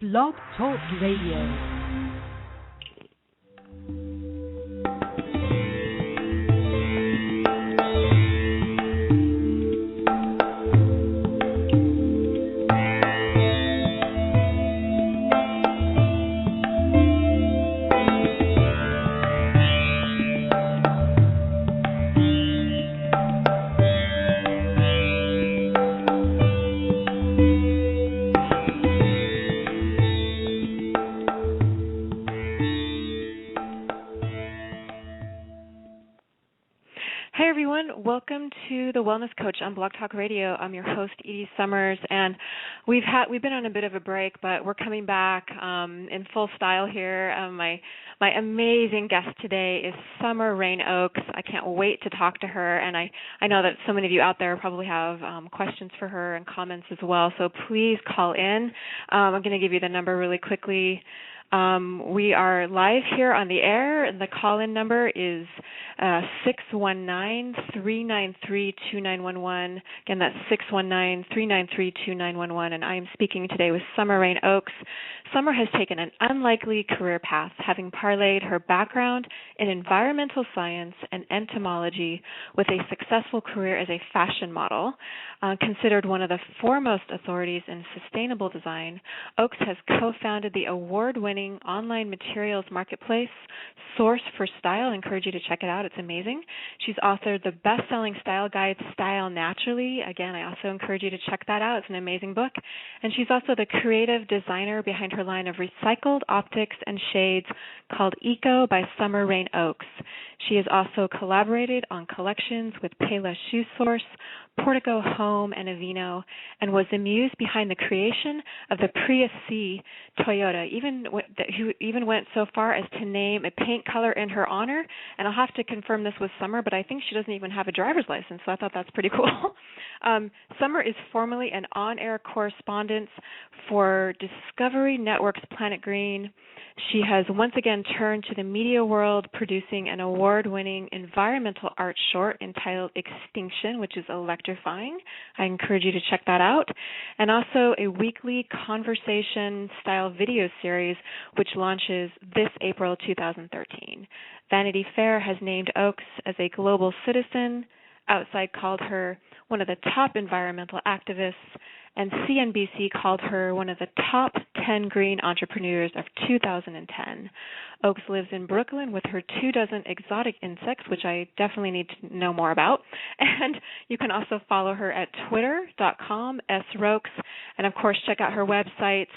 Blog Talk Radio. Welcome to the Wellness Coach on Blog Talk Radio. I'm your host, Edie Summers, and we've been on a bit of a break, but we're coming back in full style here. My amazing guest today is Rayne Oakes. I can't wait to talk to her, and I know that so many of you out there probably have questions for her and comments as well, so please call in. I'm going to give you the number really quickly. We are live here on the air. The call-in number is 619-393-2911. Again, that's 619-393-2911. And I am speaking today with Rayne Oakes. Summer has taken an unlikely career path, having parlayed her background in environmental science and entomology with a successful career as a fashion model. Considered one of the foremost authorities in sustainable design, Oakes has co-founded the award-winning online materials marketplace, Source for Style. I encourage you to check it out. It's amazing. She's authored the best-selling style guide, Style Naturally. Again, I also encourage you to check that out. It's an amazing book. And she's also the creative designer behind her line of recycled optics and shades called Eco by Rayne Oakes. She has also collaborated on collections with Payless Shoe Source, Portico Home, and Aveeno, and was the muse behind the creation of the Prius C Toyota, who even went so far as to name a paint color in her honor. And I'll have to confirm this with Summer, but I think she doesn't even have a driver's license, so I thought that's pretty cool. Summer is formerly an on-air correspondent for Discovery Network's Planet Green. She has once again turned to the media world, producing an award-winning environmental art short entitled Extinction, which is electrifying. I encourage you to check that out. And also a weekly conversation-style video series, which launches this April 2013. Vanity Fair has named Oakes as a global citizen. Outside called her one of the top environmental activists, and CNBC called her one of the top 10 green entrepreneurs of 2010. Oakes lives in Brooklyn with her 24 exotic insects, which I definitely need to know more about. And you can also follow her at twitter.com, @srokes, and of course check out her websites.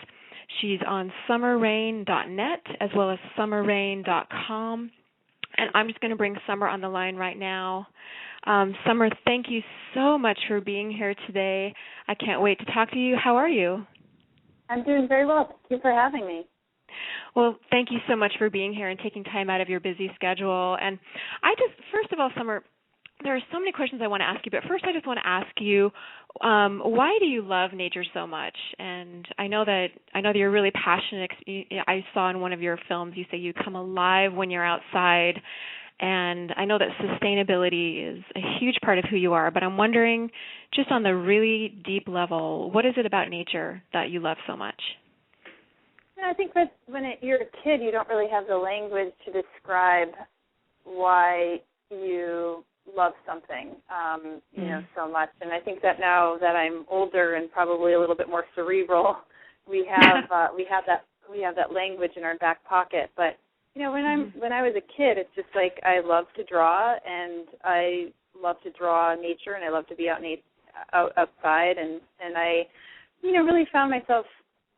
She's on summerrain.net as well as summerrain.com. And I'm just going to bring Summer on the line right now. Summer, thank you so much for being here today. I can't wait to talk to you. How are you? I'm doing very well. Thank you for having me. Well, thank you so much for being here and taking time out of your busy schedule. And first of all, Summer, there are so many questions I want to ask you, but first I just want to ask you, why do you love nature so much? And I know that you're really passionate. I saw in one of your films you say you come alive when you're outside. And I know that sustainability is a huge part of who you are, but I'm wondering, just on the really deep level, what is it about nature that you love so much? I think that you're a kid, you don't really have the language to describe why you love something, so much. And I think that now that I'm older and probably a little bit more cerebral, we have that language in our back pocket. But when I was a kid, it's just like I love to draw, and I love to draw nature, and I love to be outside, and I, really found myself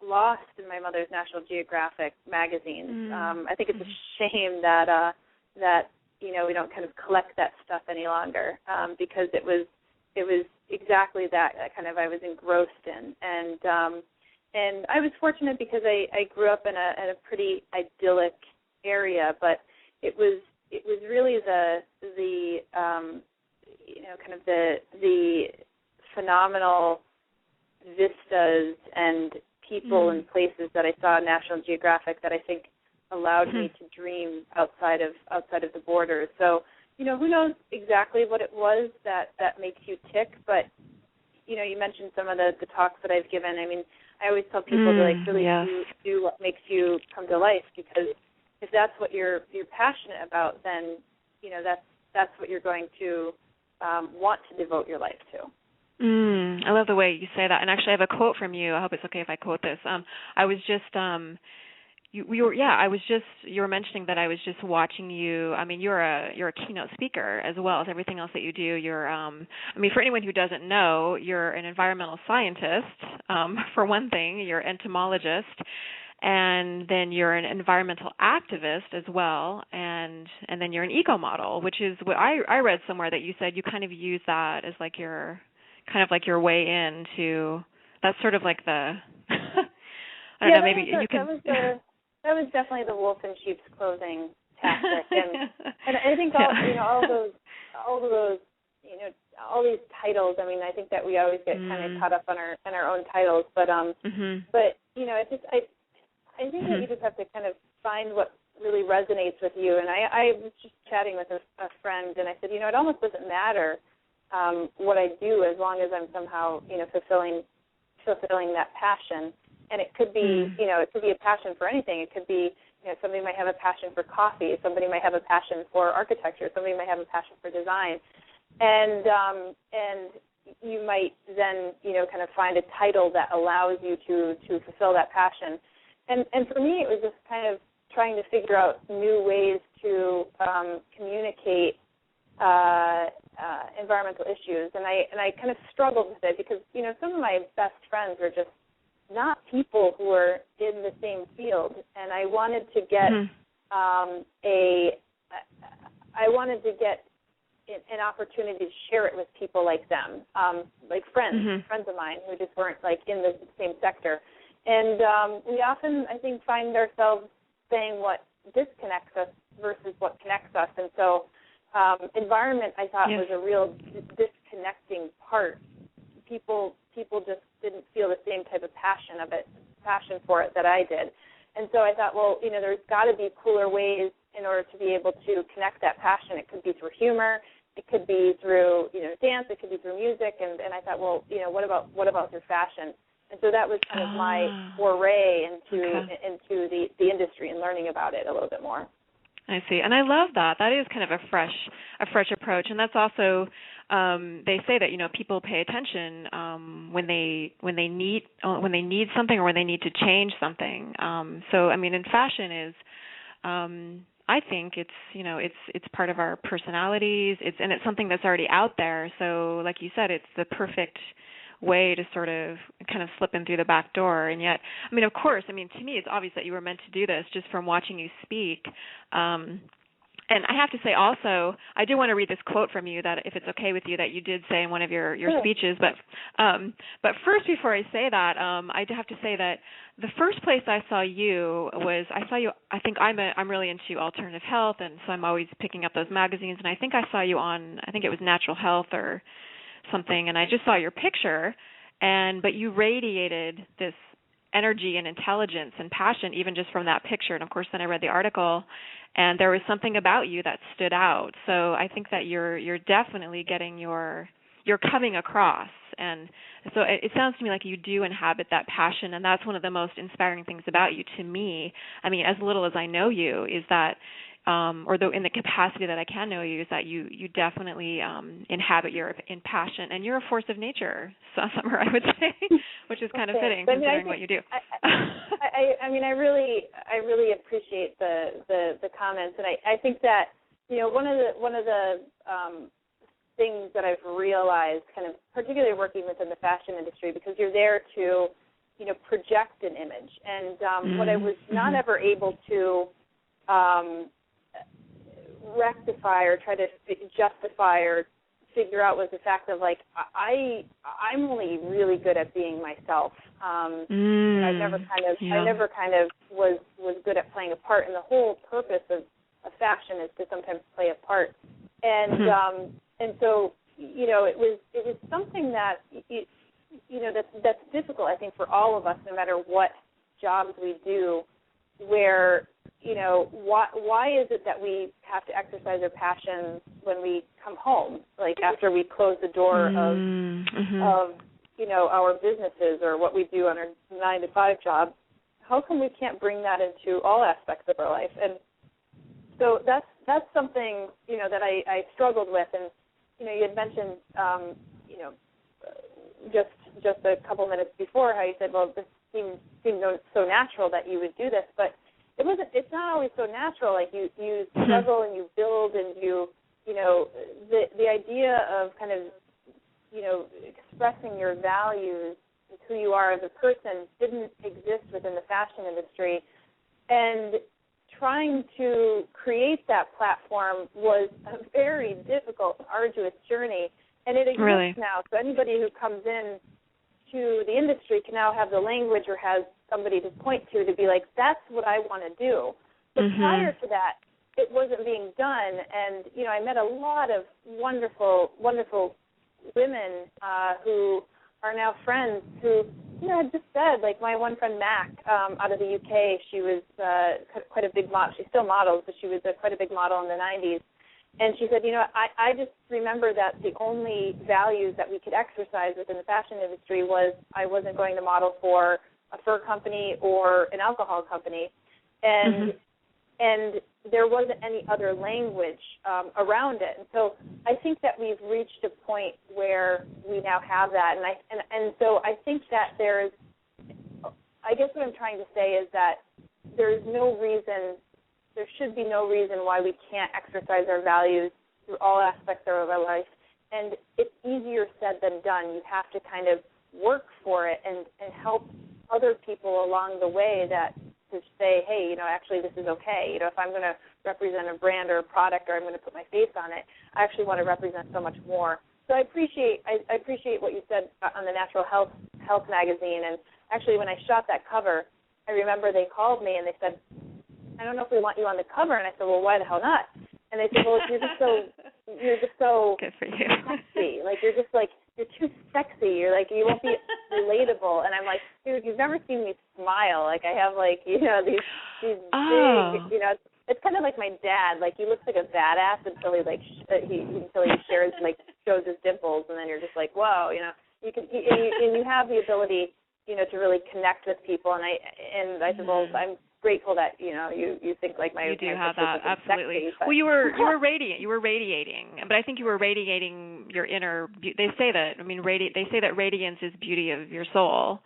lost in my mother's National Geographic magazines. I think it's a shame that we don't kind of collect that stuff any longer, because it was exactly that kind of I was engrossed in, and I was fortunate because I grew up in a pretty idyllic area, but it was really the phenomenal vistas and people and places that I saw in National Geographic that I think allowed me to dream outside of the borders. So, who knows exactly what it was that makes you tick, but you mentioned some of the talks that I've given. I mean, I always tell people to like really do what makes you come to life, because if that's what you're passionate about, then that's what you're going to want to devote your life to. I love the way you say that. And actually, I have a quote from you. I hope it's okay if I quote this. I was just you were mentioning that I was just watching you. I mean, you're a keynote speaker as well as everything else that you do. You're for anyone who doesn't know, you're an environmental scientist, for one thing. You're an entomologist, and then you're an environmental activist as well, and then you're an eco model, which is what I read somewhere that you said you kind of use that as like your way into. That's sort of like the I don't know, maybe you can. That was definitely the wolf in sheep's clothing tactic, and I think all those all these titles. I mean, I think that we always get kind of caught up on our own titles, but I think that you just have to kind of find what really resonates with you. And I was just chatting with a friend, and I said, it almost doesn't matter what I do as long as I'm somehow fulfilling that passion. And it could be, it could be a passion for anything. It could be, somebody might have a passion for coffee. Somebody might have a passion for architecture. Somebody might have a passion for design. And you might then, kind of find a title that allows you to fulfill that passion. And for me, it was just kind of trying to figure out new ways to communicate environmental issues. And I kind of struggled with it because, some of my best friends are just not people who are in the same field, and I wanted to get an opportunity to share it with people like them, like friends of mine who just weren't like in the same sector. And we often, I think, find ourselves saying what disconnects us versus what connects us. And so environment, I thought, was a real disconnecting part. People just didn't feel the same type of passion for it that I did. And so I thought, well, there's got to be cooler ways in order to be able to connect that passion. It could be through humor. It could be through, dance. It could be through music. And I thought, well, what about through fashion? And so that was kind of my foray into the industry and learning about it a little bit more. I see, and I love that. That is kind of a fresh approach, and that's also they say that people pay attention when they need something or when they need to change something. So I mean, in fashion is I think it's part of our personalities. It's something that's already out there. So like you said, it's the perfect way to sort of kind of slip in through the back door. And yet, I mean, of course, to me it's obvious that you were meant to do this just from watching you speak. And I have to say also, I do want to read this quote from you that, if it's okay with you, that you did say in one of your speeches. But first, before I say that, I do have to say that the first place I saw you, I think I'm really into alternative health, and so I'm always picking up those magazines. And I think I saw you on, I think it was Natural Health or something, and I just saw your picture, but you radiated this energy and intelligence and passion even just from that picture. And of course, then I read the article, and there was something about you that stood out. So I think that you're definitely getting you're coming across. And so it sounds to me like you do inhabit that passion, and that's one of the most inspiring things about you to me. I mean, as little as I know you, is that in the capacity that I can know you, is that you definitely inhabit your in passion, and you're a force of nature, Summer, I would say, which is kind of fitting considering what you do. I really appreciate the comments, and I think that one of the things that I've realized, kind of particularly working within the fashion industry, because you're there to project an image, and what I was not ever able to rectify or try to justify or figure out was the fact of I'm only really good at being myself. I never kind of was good at playing a part, and the whole purpose of fashion is to sometimes play a part. And so it was something that that's difficult, I think, for all of us, no matter what jobs we do, where why is it that we have to exercise our passion when we come home, like after we close the door our businesses or what we do on our 9-to-5 job, how come we can't bring that into all aspects of our life? And so that's something, that I struggled with. And, you had mentioned, just a couple minutes before how you said, well, this seemed so natural that you would do this, but it's not always so natural. Like you struggle and you build and the idea of kind of, expressing your values, who you are as a person, didn't exist within the fashion industry. And trying to create that platform was a very difficult, arduous journey. And it exists now. So anybody who comes in to the industry can now have the language or has somebody to point to be like, that's what I want to do. But prior to that, it wasn't being done. And, I met a lot of wonderful, wonderful women who are now friends who, had just said, like my one friend Mac out of the UK, she was quite a big model. She still models, but she was quite a big model in the 90s. And she said, I just remember that the only values that we could exercise within the fashion industry was I wasn't going to model for a fur company or an alcohol company. And there wasn't any other language around it. And so I think that we've reached a point where we now have that. And so I think that I guess what I'm trying to say is that there should be no reason why we can't exercise our values through all aspects of our life. And it's easier said than done. You have to kind of work for it and help other people along the way to say, hey, actually this is okay. If I'm going to represent a brand or a product or I'm going to put my face on it, I actually want to represent so much more. So I appreciate what you said on the Natural Health magazine. And actually when I shot that cover, I remember they called me and they said, I don't know if we want you on the cover. And I said, well, why the hell not? And they said, well, you're just so good for you. Sexy. Like you're too sexy. You're like, you won't be relatable. And I'm like, dude, you've never seen me smile. Like I have like, these big, it's kind of like my dad. Like he looks like a badass until he shares, like shows his dimples. And then you're just like, whoa, you have the ability, to really connect with people. And I said, well, I'm grateful that you think like my. You do have that, absolutely. Sexy, well, you were radiating, but I think you were radiating your inner. They say that. They say that radiance is beauty of your soul.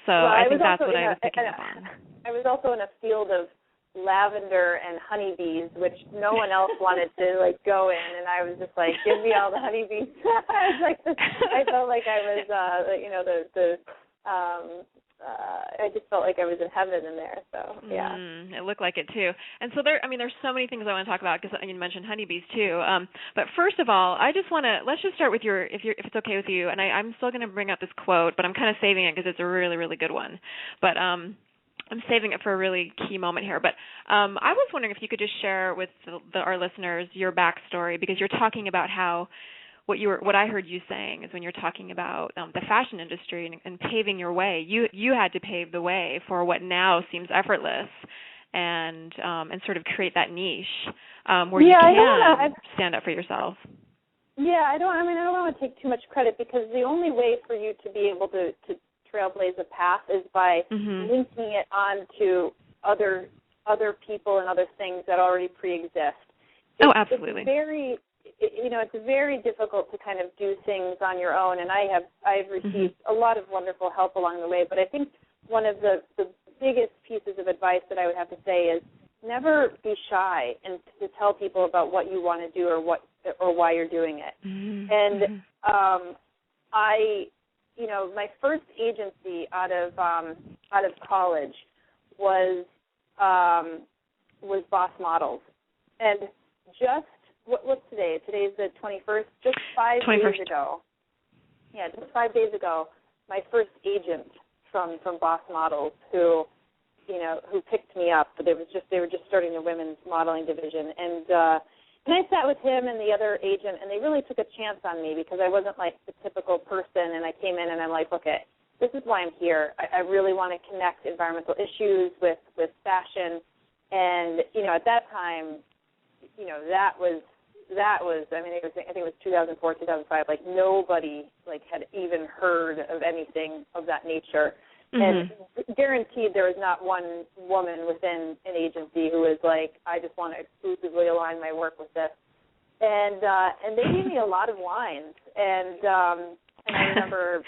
So I think that's what I was picking up on. I was also in a field of lavender and honeybees, which no one else wanted to like go in, and I was just like, give me all the honeybees. I felt like I was, I just felt like I was in heaven in there. So yeah, it looked like it too. And so there's so many things I want to talk about because you mentioned honeybees too. But first of all, let's just start with if it's okay with you. And I'm still going to bring up this quote, but I'm kind of saving it because it's a really, really good one. But I'm saving it for a really key moment here. But I was wondering if you could just share with our listeners your backstory, because you're talking about how what I heard you saying is when you're talking about the fashion industry and paving your way, you had to pave the way for what now seems effortless, and sort of create that niche where you can stand up for yourself. Yeah, I don't want to take too much credit, because the only way for you to be able to trailblaze a path is by linking it on to other people and other things that already pre-exist. Absolutely. It's very difficult to kind of do things on your own, and I've received a lot of wonderful help along the way. But I think one of the biggest pieces of advice that I would have to say is never be shy and to tell people about what you want to do or why you're doing it. And my first agency out of college was Boss Models, and just what's today? Today's the 21st. Just 5 days ago. Yeah, just 5 days ago, my first agent from Boss Models, who picked me up. But they were just starting the women's modeling division, and I sat with him and the other agent, and they really took a chance on me because I wasn't like the typical person. And I came in and I'm like, okay, this is why I'm here. I really want to connect environmental issues with fashion, and at that time, that was I think it was 2004, 2005. Like nobody had even heard of anything of that nature. And guaranteed there was not one woman within an agency who was like, I just want to exclusively align my work with this. And they gave me a lot of lines. And I remember,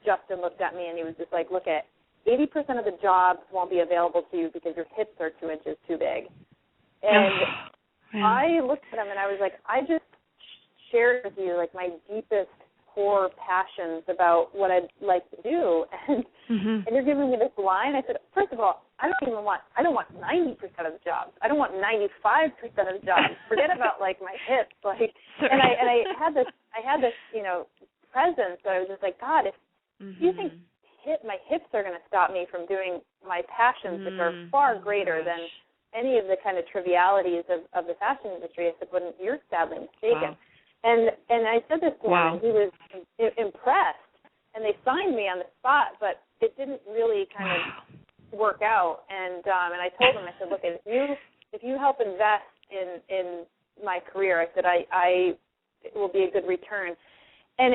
Justin looked at me and he was just like, look, 80% of the jobs won't be available to you because your hips are 2 inches too big. And I looked at him and I was like, I just shared with you like my deepest core passions about what I'd like to do, and you're giving me this line. I said, first of all, I don't want 90% of the jobs. I don't want 95% of the jobs. Forget about like my hips. Like, and I had this presence. So I was just like, God, if you think my hips are going to stop me from doing my passions, which are far greater than any of the kind of trivialities of the fashion industry, I said, well, you're sadly mistaken. Wow. And I said this to him, and he was impressed, and they signed me on the spot, but it didn't really kind of work out. And I told him, I said, look, if you help invest in my career, I said, it will be a good return. And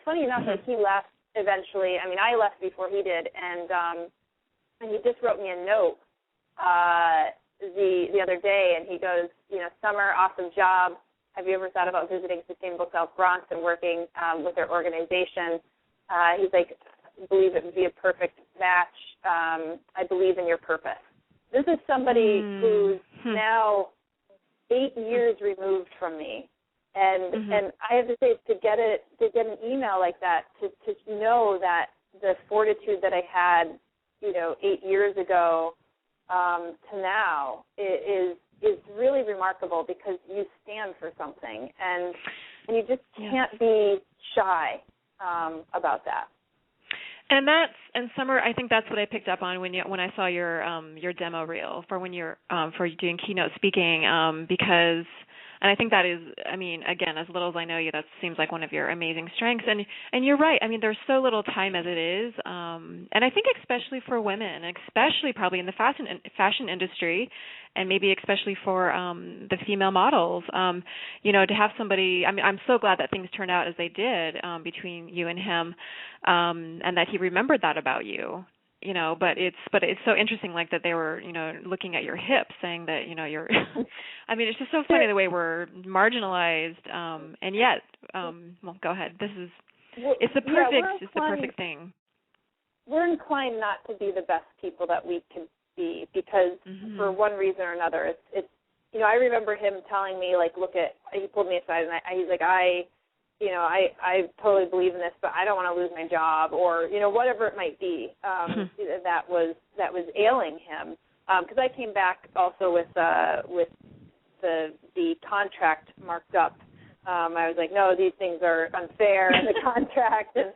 funny enough, like he left eventually. I mean, I left before he did, and he just wrote me a note the other day, and he goes, Summer, awesome job. Have you ever thought about visiting Sustainable South Bronx and working with their organization? He's like, I believe it would be a perfect match. I believe in your purpose. This is somebody who's now 8 years removed from me. And I have to say, to get an email like that, to know that the fortitude that I had, 8 years ago to now is really remarkable, because you stand for something, and you just can't be shy about that. And Summer, I think that's what I picked up on when I saw your demo reel for when you're for doing keynote speaking, because. And I think that is, I mean, again, as little as I know you, that seems like one of your amazing strengths. And you're right. I mean, there's so little time as it is. And I think especially for women, especially probably in the fashion industry, and maybe especially for the female models, to have somebody, I mean, I'm so glad that things turned out as they did between you and him, and that he remembered that about you. But it's so interesting, like that they were, looking at your hips, saying that, you're. I mean, it's just so funny the way we're marginalized, and yet, well, go ahead. It's the perfect thing. We're inclined not to be the best people that we can be, because for one reason or another, it's. I remember him telling me, like, he pulled me aside, and he's like, I totally believe in this, but I don't want to lose my job, or, whatever it might be that was ailing him. Because I came back also with the contract marked up. I was like, no, these things are unfair in the contract, and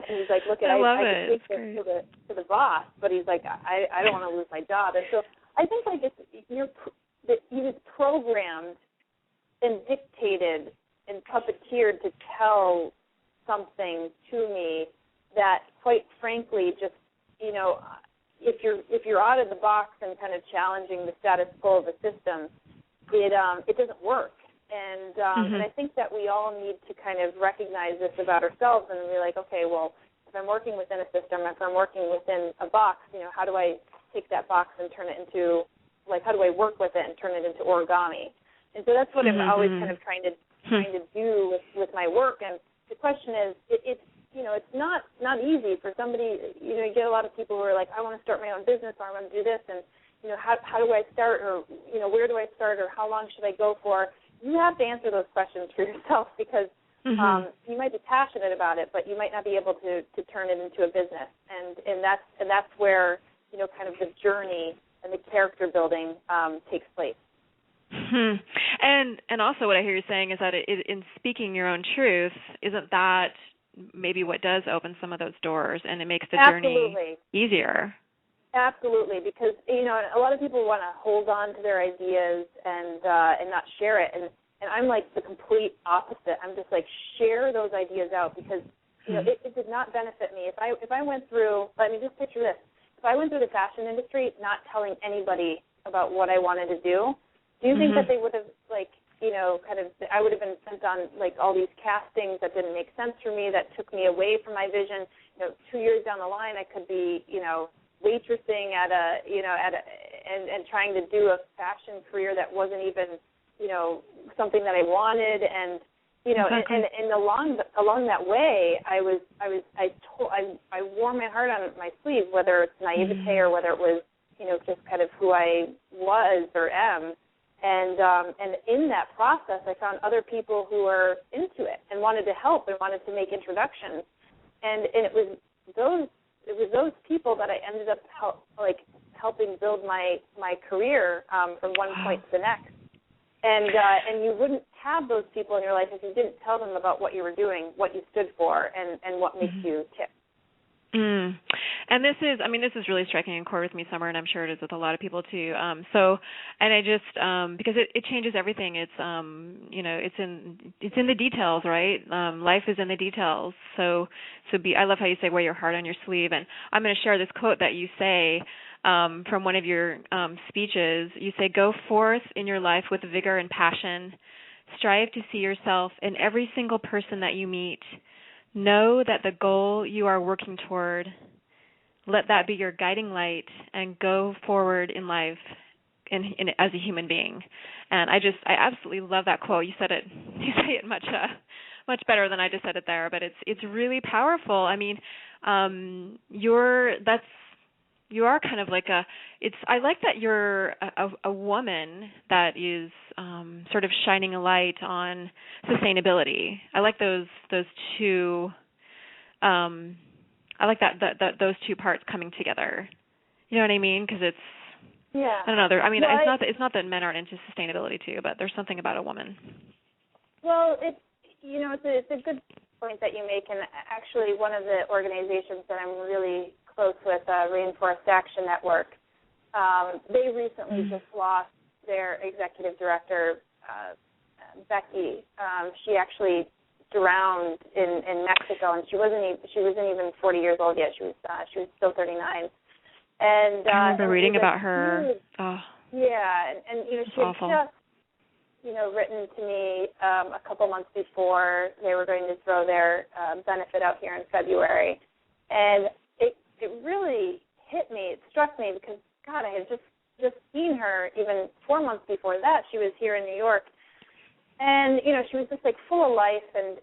he's like, look, I can take this to the boss, but he's like, I don't want to lose my job. And so I think he was programmed and dictated and puppeteered to tell something to me that, quite frankly, just, if you're out of the box and kind of challenging the status quo of the system, it doesn't work. And I think that we all need to kind of recognize this about ourselves and be like, okay, well, if I'm working within a system, if I'm working within a box, how do I take that box and turn it into, how do I work with it and turn it into origami? And so that's what I'm always kind of trying to do with my work. And the question is, it's not easy for somebody. You get a lot of people who are like, I want to start my own business, or I want to do this, and how do I start, or where do I start, or how long should I go for? You have to answer those questions for yourself, because you might be passionate about it, but you might not be able to turn it into a business. And that's where kind of the journey and the character building takes place. And also what I hear you saying is that in speaking your own truth, isn't that maybe what does open some of those doors, and it makes the journey easier? Absolutely, because a lot of people want to hold on to their ideas and not share it, and I'm like the complete opposite. I'm just like, share those ideas out, because it did not benefit me. If I went through, just picture this: if I went through the fashion industry not telling anybody about what I wanted to do you think that they would have kind of, I would have been sent on like all these castings that didn't make sense for me, that took me away from my vision. 2 years down the line, I could be, waitressing at and trying to do a fashion career that wasn't even, something that I wanted. And, and along that way, I wore my heart on my sleeve, whether it's naivete or whether it was, just kind of who I was or am. And in that process, I found other people who were into it and wanted to help and wanted to make introductions. And it was those people that I ended up helping build my career from one point to the next. And you wouldn't have those people in your life if you didn't tell them about what you were doing, what you stood for, and what makes you tick. And this is really striking a chord with me, Summer, and I'm sure it is with a lot of people too. And I just because it changes everything. It's it's in the details, right? Life is in the details. So I love how you say wear your heart on your sleeve. And I'm going to share this quote that you say from one of your speeches. You say, "Go forth in your life with vigor and passion. Strive to see yourself in every single person that you meet. Know that the goal you are working toward, let that be your guiding light, and go forward in life as a human being." And I absolutely love that quote. You say it much better than I just said it there, but it's really powerful. I mean, you are kind of like I like that you're a woman that is sort of shining a light on sustainability. I like those two. I like that those two parts coming together. You know what I mean? Because it's I don't know. It's not that men aren't into sustainability too, but there's something about a woman. Well, it's a good point that you make, and actually one of the organizations that I'm really close with, Rainforest Action Network, they recently just lost their executive director, Becky. She actually drowned in Mexico, and she wasn't even 40 years old yet. She was still 39. And I remember reading about her. Yeah, and she had awful. just written to me a couple months before they were going to throw their benefit out here in February, and it really hit me. It struck me because, God, I had just seen her even 4 months before that. She was here in New York, and she was just like full of life, and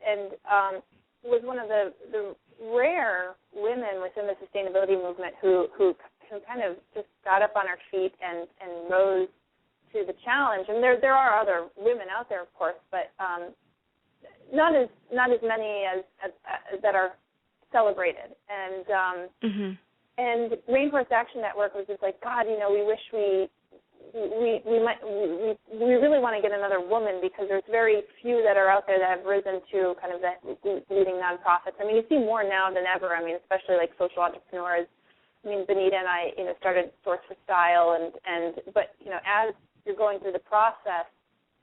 was one of the rare women within the sustainability movement who kind of just got up on her feet and rose to the challenge. And there are other women out there, of course, but not as many as that are celebrated. And and Rainforest Action Network was just like, God, we wish we really want to get another woman, because there's very few that are out there that have risen to kind of the leading nonprofits. I mean, you see more now than ever. I mean, especially like social entrepreneurs. I mean, Benita and I, started Source for Style, but as you're going through the process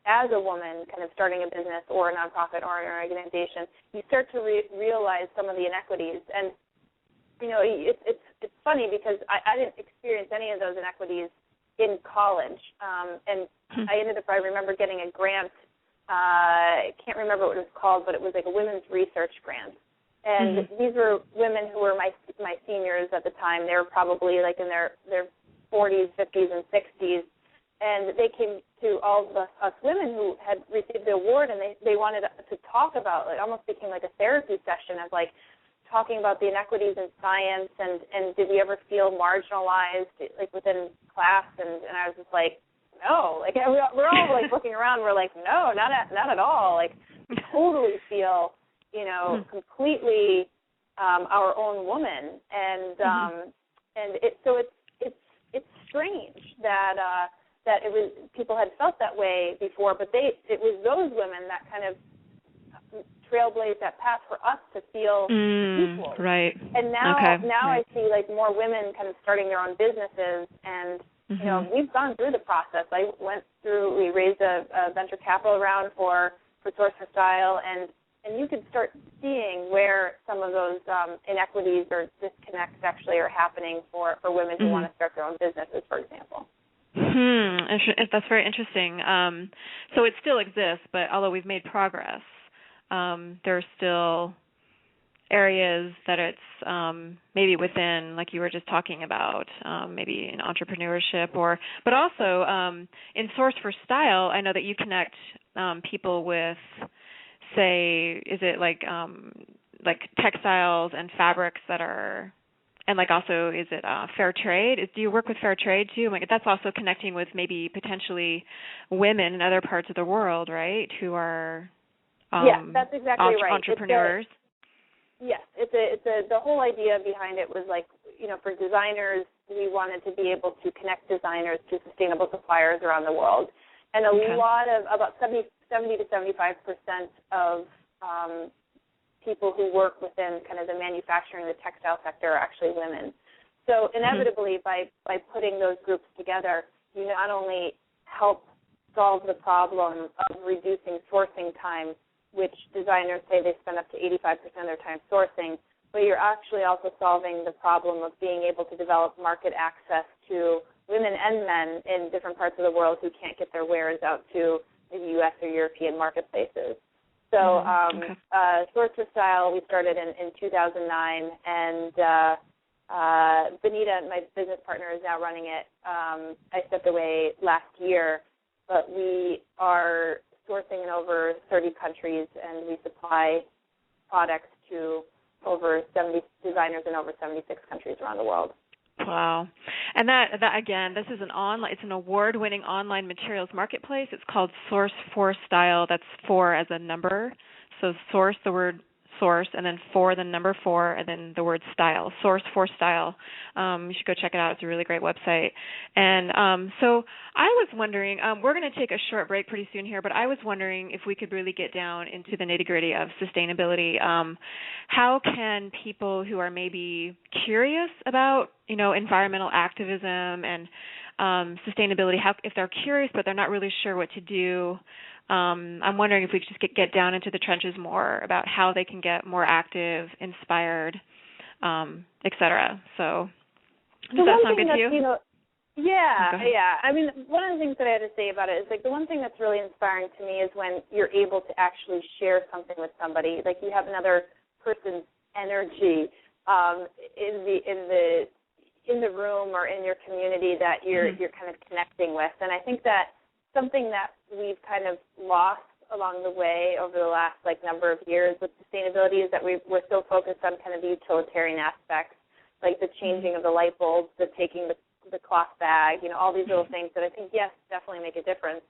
as a woman, kind of starting a business or a nonprofit or an organization, you start to realize some of the inequities. And it's funny because I didn't experience any of those inequities in college, and I remember getting a grant. I can't remember what it was called, but it was like a women's research grant. And these were women who were my seniors at the time. They were probably like in their 40s, 50s, and 60s. And they came to all of us women who had received the award, and they wanted to talk about, it almost became like a therapy session of like talking about the inequities in science, and did we ever feel marginalized like within class? And I was just like, no, like we're all like looking around, we're like, no, not at all. Like we totally feel, completely our own woman, and it's strange that it was people had felt that way before, but it was those women that kind of trailblazed that path for us to feel equal. Right. And now I see like more women kind of starting their own businesses, and we've gone through the process. We raised a venture capital round for Source for Style, and you could start seeing where some of those inequities or disconnects actually are happening for women who want to start their own businesses, for example. That's very interesting. So it still exists, but although we've made progress, there are still areas that it's maybe within, like you were just talking about, maybe in entrepreneurship, but also in Source for Style. I know that you connect people with, say, is it like textiles and fabrics that are. And like also, is it fair trade? Do you work with fair trade too? Like that's also connecting with maybe potentially women in other parts of the world, right? Who are yeah, that's exactly right. Entrepreneurs. Yes, the whole idea behind it was like, for designers, we wanted to be able to connect designers to sustainable suppliers around the world, and lot of about 70 to 75% of people who work within kind of the manufacturing, the textile sector are actually women. So inevitably, by putting those groups together, you not only help solve the problem of reducing sourcing time, which designers say they spend up to 85% of their time sourcing, but you're actually also solving the problem of being able to develop market access to women and men in different parts of the world who can't get their wares out to the U.S. or European marketplaces. So Source for Style, we started in 2009, and Benita, my business partner, is now running it. I stepped away last year, but we are sourcing in over 30 countries, and we supply products to over 70 designers in over 76 countries around the world. Wow. And that again, this is it's an award-winning online materials marketplace. It's called Source for Style. That's 4 as a number. So Source, the word Source, and then 4, the number 4, and then the word Style. Source for Style. You should go check it out. It's a really great website. And so I was wondering, we're going to take a short break pretty soon here, but I was wondering if we could really get down into the nitty-gritty of sustainability. How can people who are maybe curious about, environmental activism and sustainability, if they're curious but they're not really sure what to do, I'm wondering if we could just get down into the trenches more about how they can get more active, inspired, et cetera. So does that sound good to you? Yeah. I mean, one of the things that I had to say about it is, like, the one thing that's really inspiring to me is when you're able to actually share something with somebody. Like, you have another person's energy in the room or in your community that you're kind of connecting with. And I think that something that we've kind of lost along the way over the last number of years with sustainability is that we're so focused on kind of the utilitarian aspects, like the changing of the light bulbs, the taking the cloth bag, all these little things that I think, yes, definitely make a difference.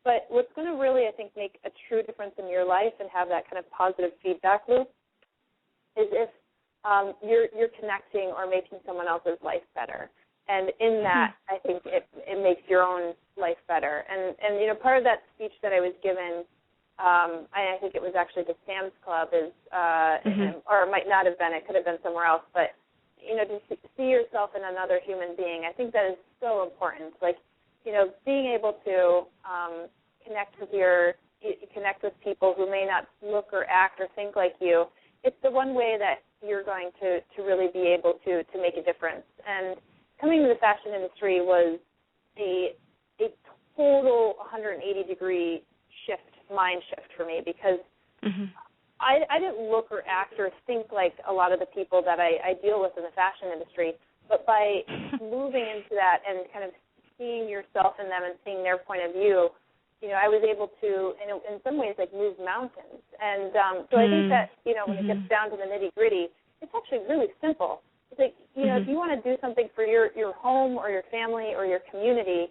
But what's going to really, I think, make a true difference in your life and have that kind of positive feedback loop is if you're connecting or making someone else's life better. And in that, I think it makes your own life better. And part of that speech that I was given, I think it was actually the Sam's Club, or it might not have been. It could have been somewhere else. But, to see yourself in another human being, I think that is so important. Like, being able to connect with people who may not look or act or think like you, it's the one way that you're going to really be able to make a difference. And coming to the fashion industry was a total 180-degree mind shift for me, because I didn't look or act or think like a lot of the people that I deal with in the fashion industry, but by moving into that and kind of seeing yourself in them and seeing their point of view, I was able to, in some ways, move mountains. And so I think that, when it gets down to the nitty-gritty, it's actually really simple. It's like, if you want to do something for your home or your family or your community,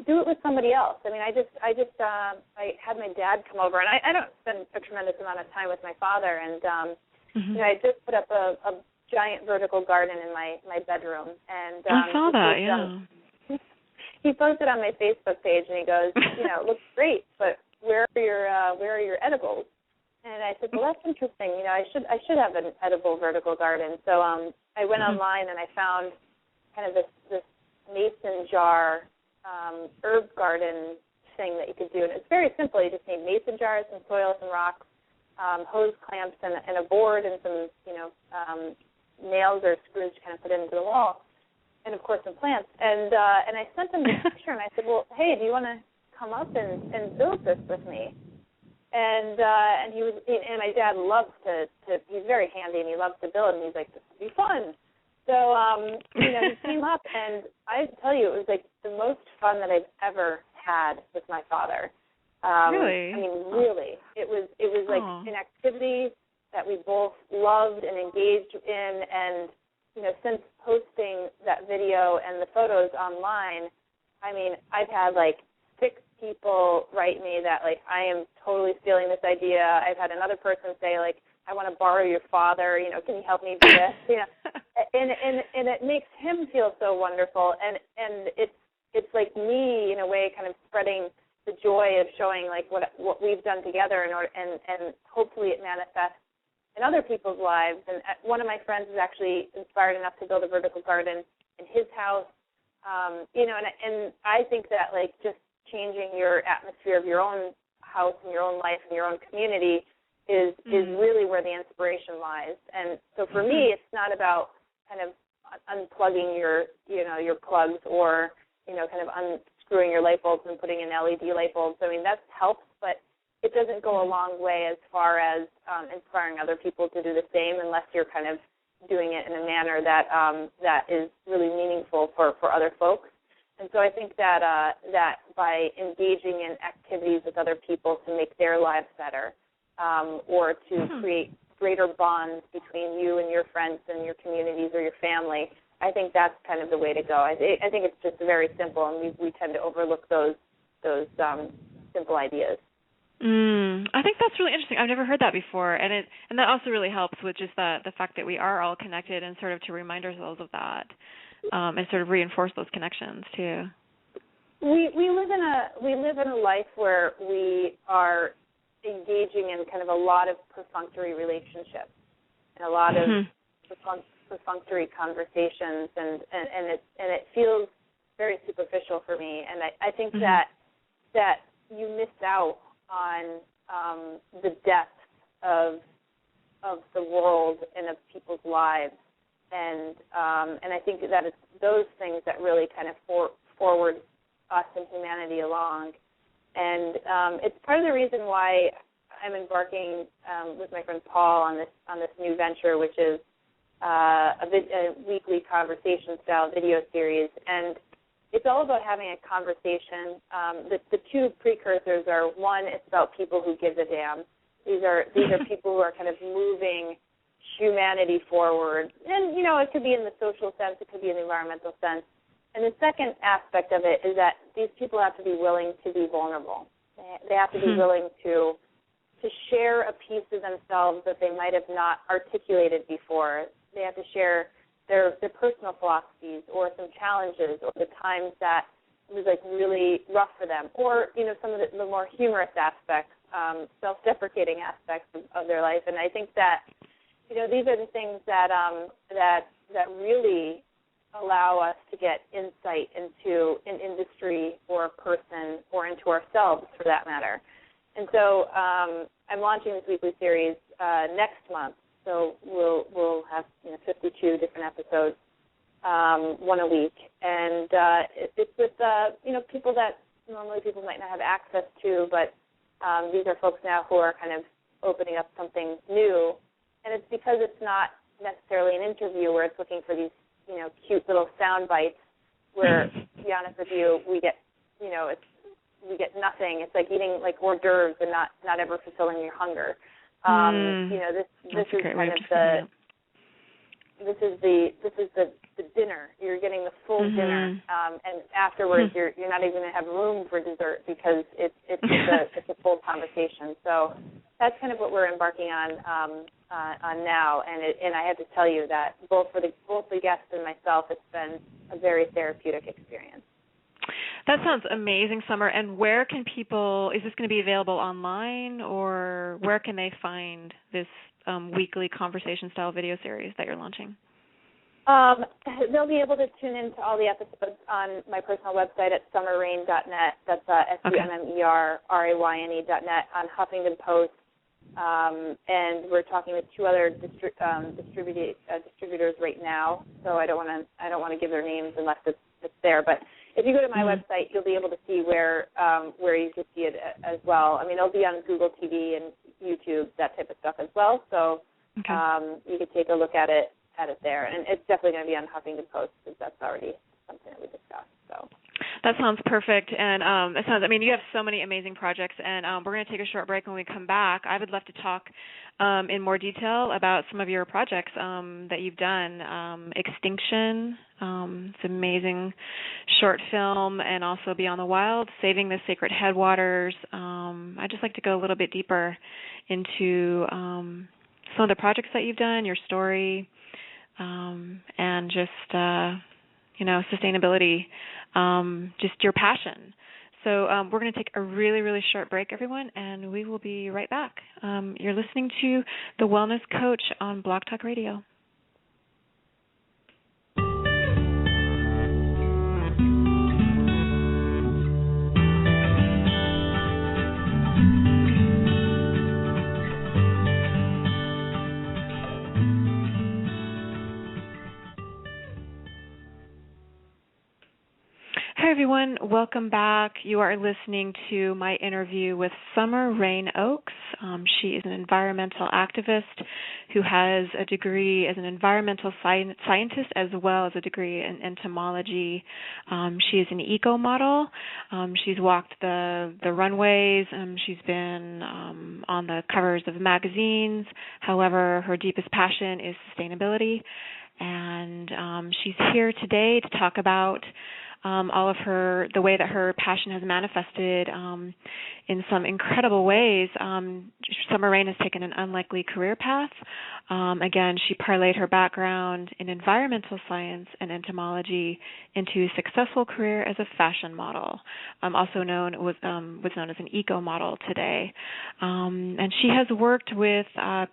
do it with somebody else. I mean, I had my dad come over, and I don't spend a tremendous amount of time with my father, and I just put up a giant vertical garden in my bedroom. And I saw that, yeah. He posted on my Facebook page, and he goes, it looks great, but where are your edibles? And I said, well, that's interesting. I should have an edible vertical garden. So I went online and I found kind of this mason jar herb garden thing that you could do. And it's very simple. You just need mason jars, some soil, some rocks, hose clamps, and a board, and some nails or screws to kind of put into the wall. and of course some plants. And I sent him this picture, and I said, well, hey, do you want to come up and build this with me? And my dad loves to he's very handy, and he loves to build, and he's like, this will be fun. So, he came up, and I tell you, it was like the most fun that I've ever had with my father. Really? I mean, really. It was like an activity that we both loved and engaged in, and, since posting that video and the photos online, I mean, I've had like 6 people write me that, like, I am totally stealing this idea. I've had another person say, like, I want to borrow your father, can you help me do this? And it makes him feel so wonderful, and it's like me, in a way, kind of spreading the joy of showing, like, what we've done together, and hopefully it manifests in other people's lives. And one of my friends is actually inspired enough to build a vertical garden in his house, and I think that, like, just changing your atmosphere of your own house and your own life and your own community is really where the inspiration lies. And so for me, it's not about kind of unplugging your plugs, or, kind of unscrewing your light bulbs and putting in LED light bulbs. I mean, that helps, but it doesn't go a long way as far as inspiring other people to do the same, unless you're kind of doing it in a manner that is really meaningful for other folks. And so I think that by engaging in activities with other people to make their lives better, or to create greater bonds between you and your friends and your communities or your family, I think that's kind of the way to go. I think it's just very simple, and we tend to overlook those simple ideas. I think that's really interesting. I've never heard that before, and that also really helps with just the fact that we are all connected, and sort of to remind ourselves of that, and sort of reinforce those connections too. We live in a life where we are engaging in kind of a lot of perfunctory relationships and a lot of perfunctory conversations, and it feels very superficial for me. And I think that you miss out on the depth of the world and of people's lives, and I think that it's those things that really kind of forward us and humanity along. And it's part of the reason why I'm embarking with my friend Paul on this new venture, which is a weekly conversation-style video series. And it's all about having a conversation. The 2 precursors are, one, it's about people who give a damn. These are people who are kind of moving humanity forward. And, it could be in the social sense, it could be in the environmental sense. And the second aspect of it is that these people have to be willing to be vulnerable. They have to be willing to share a piece of themselves that they might have not articulated before. They have to share their personal philosophies, or some challenges, or the times that it was, like, really rough for them, or, some of the more humorous aspects, self-deprecating aspects of their life. And I think that, these are the things that really allow us to get insight into an industry or a person, or into ourselves, for that matter. And so I'm launching this weekly series next month. So we'll have 52 different episodes, one a week, and it's with people that normally people might not have access to, but these are folks now who are kind of opening up something new, and it's because it's not necessarily an interview where it's looking for these cute little sound bites. Where, to be honest with you, we get we get nothing. It's like eating like hors d'oeuvres and not ever fulfilling your hunger. This is kind of this is the dinner. You're getting the full dinner, and afterwards you're not even going to have room for dessert because it's a full conversation. So that's kind of what we're embarking on now, and I have to tell you that both the guests and myself, it's been a very therapeutic experience. That sounds amazing, Summer. And where can people, is this going to be available online, or where can they find this weekly conversation-style video series that you're launching? They'll be able to tune into all the episodes on my personal website at summerrayne.net. That's SUMMERRAYNE.net, on Huffington Post, and we're talking with two other distributors right now. So I don't want to give their names unless it's there. But if you go to my website, you'll be able to see where you can see it as well. I mean, it'll be on Google TV and YouTube, that type of stuff as well. So you could take a look at it there, and it's definitely going to be on Huffington Post because that's already something that we discussed. So. That sounds perfect, and you have so many amazing projects, and we're going to take a short break. When we come back, I would love to talk in more detail about some of your projects that you've done. Extinction, it's an amazing short film, and also Beyond the Wild, Saving the Sacred Headwaters. I'd just like to go a little bit deeper into some of the projects that you've done, your story, and just sustainability, just your passion. So we're going to take a really, really short break, everyone, and we will be right back. You're listening to The Wellness Coach on Blog Talk Radio. Hi, everyone. Welcome back. You are listening to my interview with Summer Rayne Oakes. She is an environmental activist who has a degree as an environmental scientist as well as a degree in entomology. She is an eco-model. She's walked the runways. She's been on the covers of magazines. However, her deepest passion is sustainability. And she's here today to talk about all of the way that her passion has manifested in some incredible ways. Summer Rayne has taken an unlikely career path. Again, she parlayed her background in environmental science and entomology into a successful career as a fashion model, also was known as an eco-model today. And she has worked with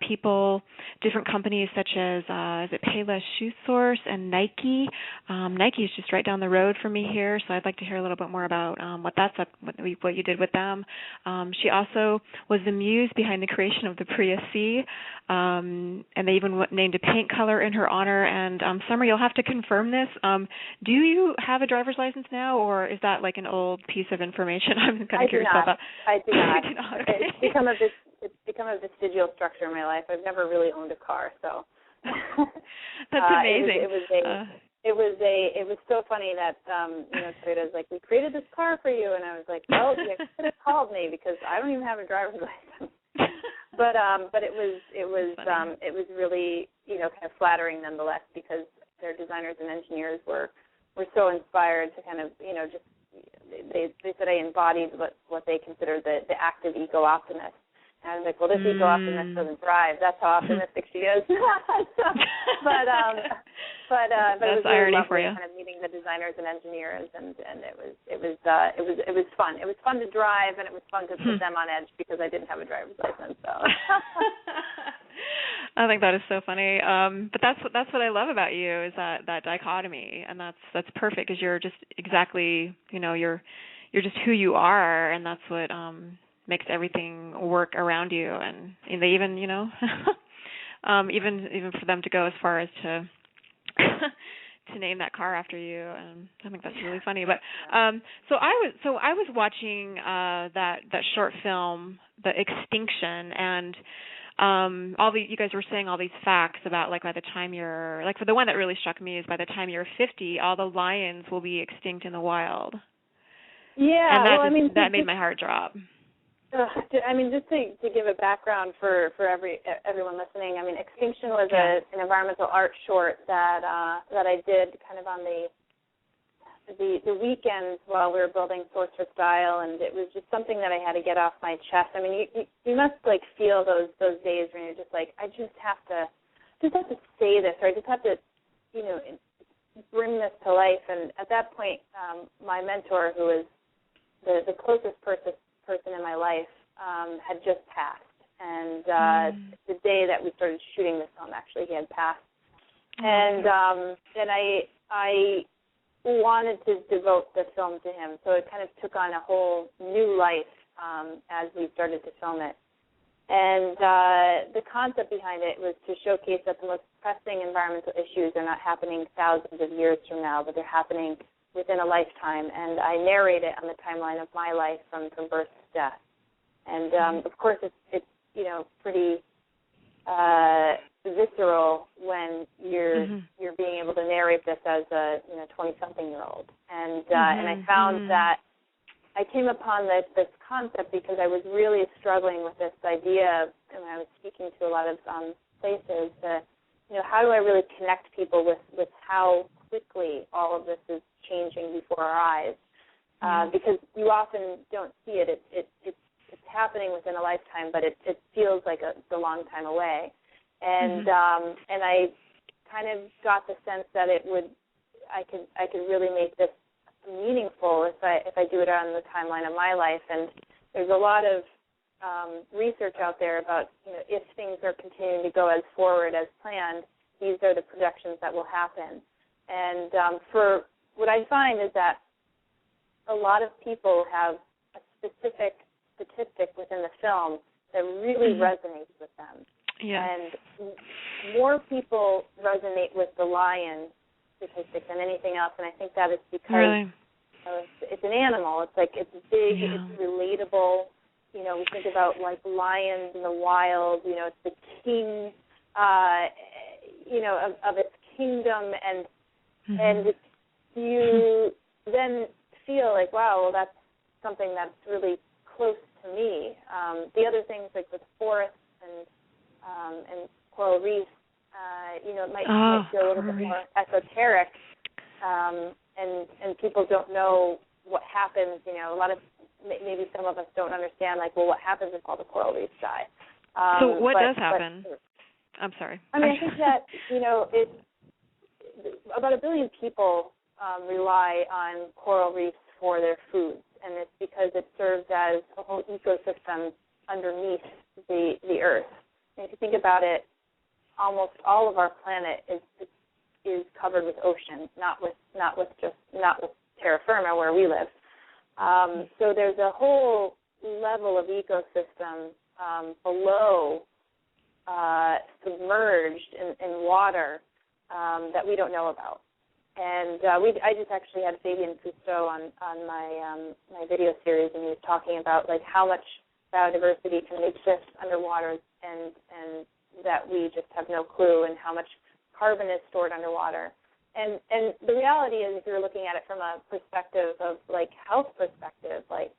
people, different companies such as is it Payless Shoe Source and Nike. Nike is just right down the road from me here, so I'd like to hear a little bit more about what you did with them. She also was the muse behind the creation of the Prius C, and they even named a paint color in her honor. And Summer, you'll have to confirm this. Do you have a driver's license now, or is that like an old piece of information? I'm kind of curious about that. I do not. Do not. Okay. It's become a vestigial structure in my life. I've never really owned a car, so. That's amazing. It was so funny that Toyota's like, we created this car for you, and I was like, well, you could have called me because I don't even have a driver's license. But it was really kind of flattering nonetheless, because their designers and engineers were so inspired to kind of just they said I embodied what they considered the active eco-optimist. And I was like, well, this eco-optimist doesn't drive. That's how optimistic she is. But that's it was really irony lovely for you. kind of meeting the designers and engineers, and it was fun. It was fun to drive, and it was fun to put them on edge because I didn't have a driver's license. So. I think that is so funny. But that's what I love about you, is that dichotomy, and that's perfect, because you're just exactly you're just who you are, and that's what makes everything work around you. And they even even for them to go as far as to to name that car after you, and I think that's really funny. But so I was watching that short film, The Extinction, and you guys were saying all these facts about, like, by the time you're, like, for the one that really struck me is by the time you're 50, all the lions will be extinct in the wild. Yeah, and that made my heart drop. Just to give a background for everyone listening, Extinction was an environmental art short that I did kind of on the weekends while we were building Source for Style, and it was just something that I had to get off my chest. You must like feel those days when you're just like, I just have to say this, or I just have to bring this to life. And at that point, my mentor, who is the closest person in my life, had just passed, and the day that we started shooting this film, actually, he had passed, and I wanted to devote the film to him, so it kind of took on a whole new life as we started to film it. And the concept behind it was to showcase that the most pressing environmental issues are not happening thousands of years from now, but they're happening within a lifetime. And I narrate it on the timeline of my life from birth to death. And of course, it's pretty visceral when you're being able to narrate this as a 20-something-year-old. And I found that I came upon this concept because I was really struggling with this idea, and I was speaking to a lot of places, that, how do I really connect people with how quickly all of this is changing before our eyes? Because you often don't see it. It's happening within a lifetime, but it feels like a long time away. And and I kind of got the sense that I could really make this meaningful if I do it on the timeline of my life. And there's a lot of research out there about if things are continuing to go as forward as planned, these are the projections that will happen. And for what I find is that a lot of people have a specific statistic within the film that really resonates with them. Yeah. And more people resonate with the lion statistic than anything else, and I think that is because it's an animal. It's like it's big, it's relatable. We think about like lions in the wild. It's the king, of its kingdom, and you then feel like, wow, well, that's something that's really close to me. The other things like with forests and coral reefs, it might feel a little bit more esoteric, and people don't know what happens. A lot of maybe some of us don't understand, like, well, what happens if all the coral reefs die? So what does happen? I'm sorry. I mean, I think that it's about 1 billion people rely on coral reefs for their foods, and it's because it serves as a whole ecosystem underneath the Earth. And if you think about it, almost all of our planet is covered with ocean, not with terra firma where we live. So there's a whole level of ecosystem below, submerged in water that we don't know about. And I just actually had Fabian Cousteau on my video series, and he was talking about like how much biodiversity can exist underwater, and that we just have no clue, and how much carbon is stored underwater. And the reality is, if you're looking at it from a perspective of like health perspective, like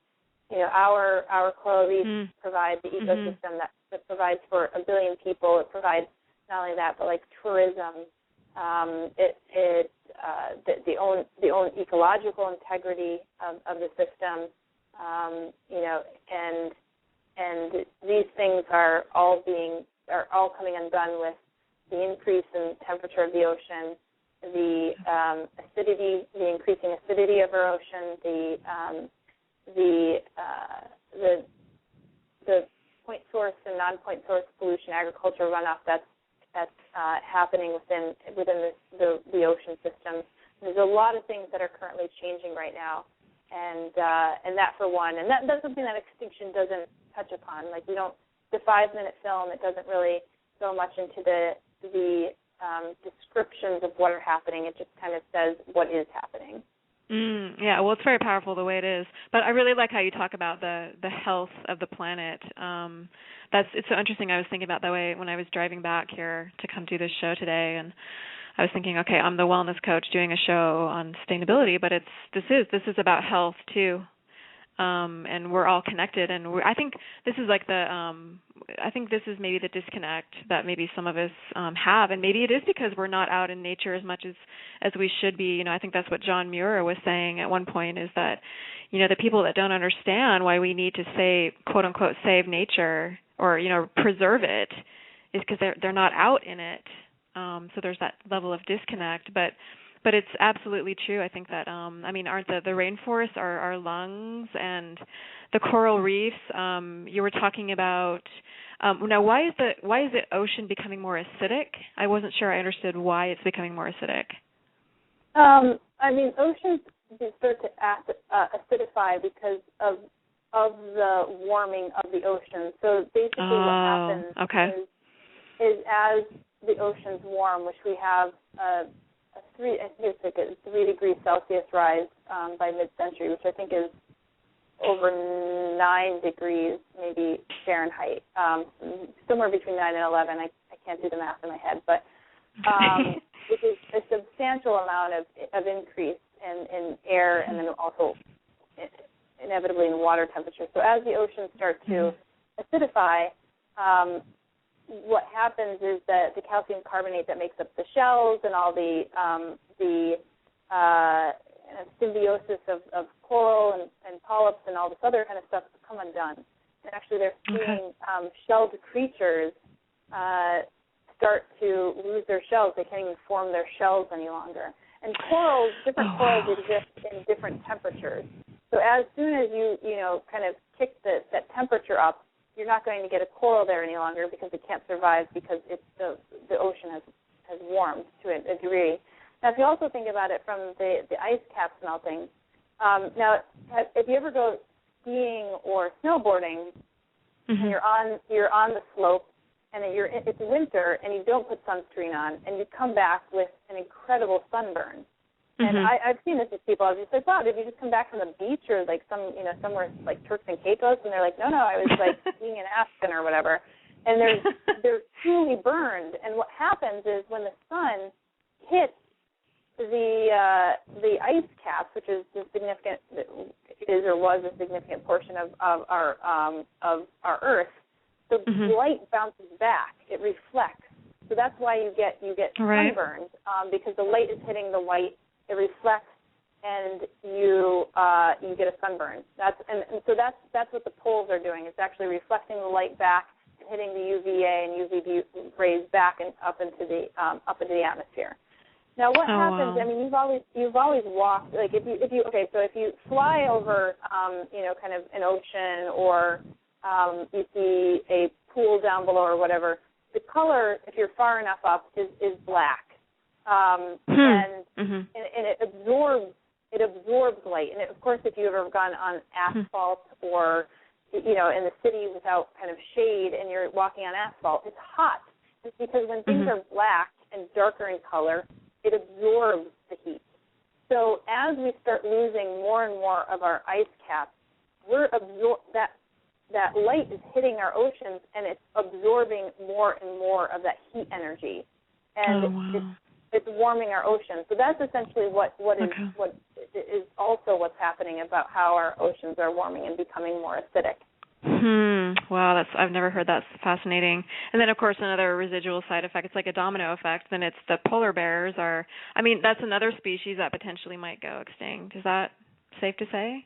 our coral reefs provide the ecosystem that provides for 1 billion people. It provides not only that, but like tourism. The own ecological integrity of the system, and these things are all coming undone with the increase in temperature of the ocean, the increasing acidity of our ocean, the point source and non-point source pollution, agricultural runoff that's happening within the ocean system. There's a lot of things that are currently changing right now, and that for one, and that's something that Extinction doesn't touch upon. Like the 5-minute film, it doesn't really go much into the descriptions of what are happening. It just kind of says what is happening. Yeah, well, it's very powerful the way it is. But I really like how you talk about the health of the planet. It's so interesting. I was thinking about that way when I was driving back here to come do this show today, and I was thinking, okay, I'm the wellness coach doing a show on sustainability, but this is about health too. And we're all connected, and I think this is like I think this is maybe the disconnect that maybe some of us have, and maybe it is because we're not out in nature as much as we should be. I think that's what John Muir was saying at one point, is that the people that don't understand why we need to say, quote unquote, save nature or preserve it is because they're not out in it. So there's that level of disconnect, but it's absolutely true. I think that, aren't the rainforests our lungs, and the coral reefs, you were talking about, now why is the ocean becoming more acidic? I wasn't sure I understood why it's becoming more acidic. Oceans start to acidify because of of the warming of the ocean. So basically what happens is as the oceans warm, which we have I think it's like a 3 degrees Celsius rise by mid-century, which I think is over 9 degrees, maybe Fahrenheit, somewhere between 9 and 11. I can't do the math in my head, but which is a substantial amount of increase in air and then also inevitably in water temperature. So as the oceans start to acidify, what happens is that the calcium carbonate that makes up the shells and all the symbiosis of coral and polyps and all this other kind of stuff come undone. And actually they're seeing shelled creatures start to lose their shells. They can't even form their shells any longer. And corals, different corals exist in different temperatures. So as soon as you kind of kick that temperature up, you're not going to get a coral there any longer because it can't survive because the ocean has warmed to a degree. Now, if you also think about it from the ice caps melting, now if you ever go skiing or snowboarding and you're on the slope and it's winter and you don't put sunscreen on and you come back with an incredible sunburn. And I've seen this with people. I was just like, wow, did you just come back from the beach or like somewhere like Turks and Caicos? And they're like, no, I was like skiing in Aspen or whatever. And they're truly burned. And what happens is when the sun hits the ice caps, which is a significant, is or was a significant portion of our Earth, the light bounces back. It reflects. So that's why you get sunburned because the light is hitting the white. It reflects, and you get a sunburn. So that's what the poles are doing. It's actually reflecting the light back, and hitting the UVA and UVB rays back and up into the atmosphere. Now, what happens? Wow. I mean, you've always walked if you fly over kind of an ocean or you see a pool down below or whatever, the color, if you're far enough up, is black. And it absorbs light. And of course, if you've ever gone on asphalt or, in the city without kind of shade and you're walking on asphalt, it's hot. It's because when things are black and darker in color, it absorbs the heat. So as we start losing more and more of our ice caps, that light is hitting our oceans and it's absorbing more and more of that heat energy. And it's warming our oceans. So that's essentially what is also what's happening about how our oceans are warming and becoming more acidic. Wow, I've never heard that. It's fascinating. And then, of course, another residual side effect, it's like a domino effect. Then it's the polar bears that's another species that potentially might go extinct. Is that safe to say?